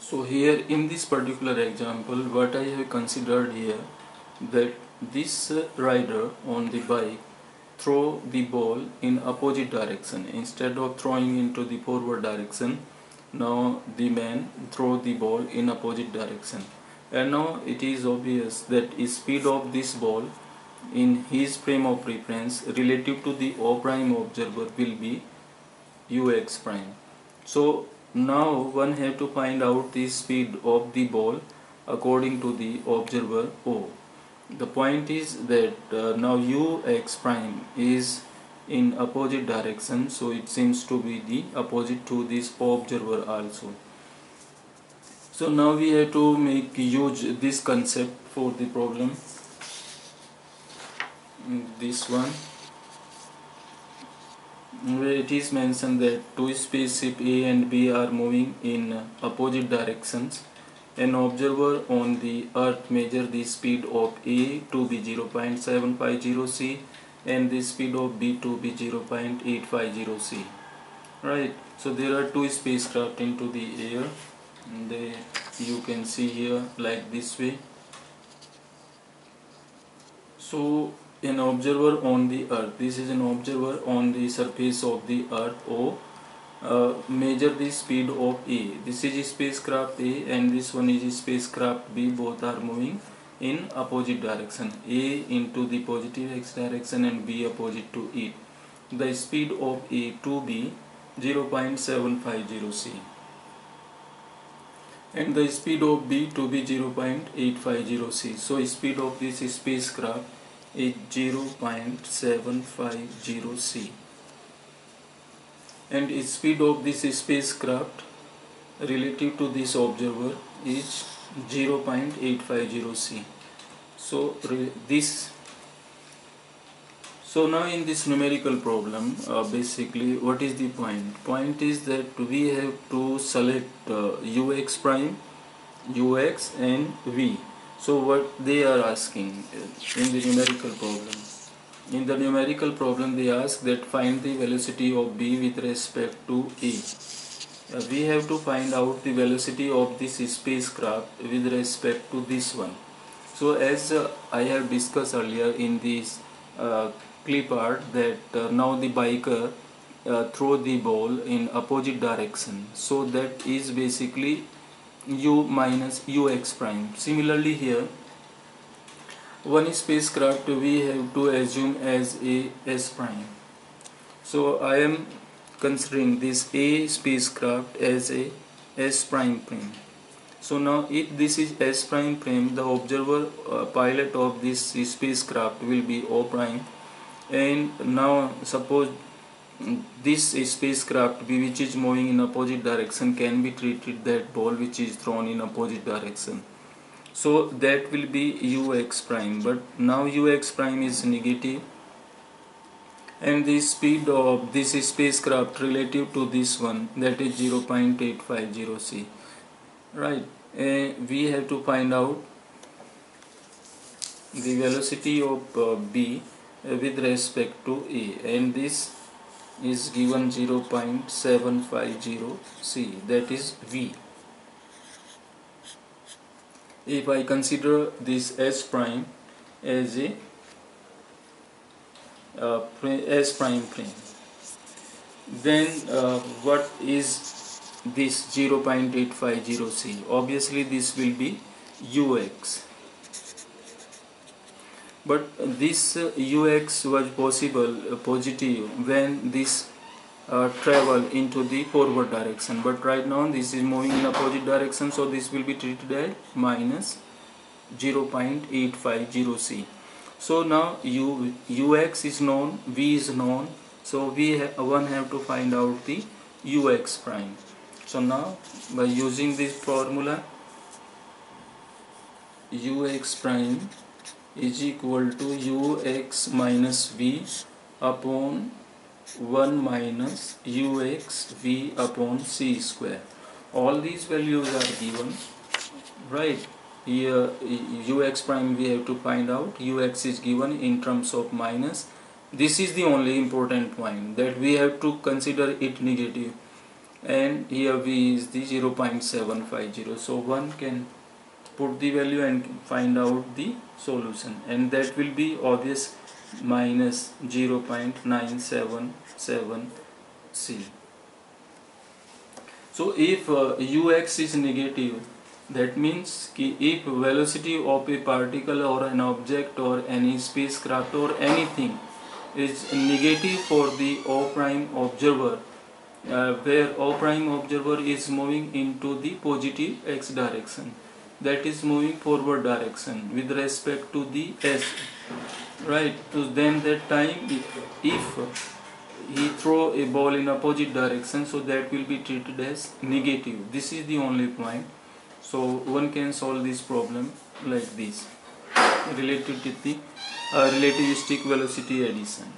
So here in this particular example, what I have considered here, that this rider on the bike throw the ball in opposite direction instead of throwing into the forward direction. Now the man throw the ball in opposite direction, and now it is obvious that the speed of this ball in his frame of reference relative to the O prime observer will be ux prime. So now one have to find out the speed of the ball according to the observer O. The point is that now ux prime is in opposite direction, so it seems to be the opposite to this observer also. So now we have to make use this concept for the problem. This one, where it is mentioned that two spaceship A and B are moving in opposite directions. An observer on the earth measure the speed of A to be 0.750 c and the speed of B to be 0.850 c. Right, so there are two spacecraft into the air, and you can see here like this way. So an observer on the earth, this is an observer on the surface of the earth O, measure the speed of A. This is spacecraft A and this one is spacecraft B. Both are moving in opposite direction, A into the positive x direction and B opposite to it. The speed of A to be 0.750 c and the speed of B to be 0.850 c. So speed of this spacecraft is 0.750 c and speed of this spacecraft relative to this observer is 0.850 c. So now in this numerical problem, basically what is the point? Point is that we have to select ux prime, ux and v. So what they are asking in the numerical problem? In the numerical problem they ask that find the velocity of B with respect to A. We have to find out the velocity of this spacecraft with respect to this one. So as I have discussed earlier in this clip art, that now the biker throw the ball in opposite direction, so that is basically u minus ux prime. Similarly here, one spacecraft we have to assume as a s prime. So I am considering this A spacecraft as a s prime prime. So now if this is s prime prime, the observer pilot of this spacecraft will be O prime, and now suppose this spacecraft B, which is moving in opposite direction, can be treated that ball which is thrown in opposite direction. So that will be ux prime, but now ux prime is negative and the speed of this spacecraft relative to this one, that is 0.850 c. Right, we have to find out the velocity of B with respect to A, and this is given 0.750 c, that is V. If I consider this s prime as a s prime prime, then what is this 0.850 c? Obviously this will be ux, but this ux was positive when this travel into the forward direction, but right now this is moving in opposite direction, so this will be treated as minus 0.850 c. So now ux is known, v is known, so one have to find out the ux prime. So now by using this formula, ux prime is equal to ux minus v upon 1 minus ux v upon c square. All these values are given, right? Here ux prime we have to find out, ux is given in terms of minus. This is the only important point, that we have to consider it negative. and here V is the 0.750. So one can put the value and find out the solution, and that will be obvious, minus 0.977 C. So if ux is negative, that means if velocity of a particle or an object or any spacecraft or anything is negative for the O prime observer, where O prime observer is moving into the positive x direction, that is moving forward direction with respect to the s, right? So then that time if he throw a ball in opposite direction, so that will be treated as negative. This is the only point. So one can solve this problem like this, related to the relativistic velocity addition.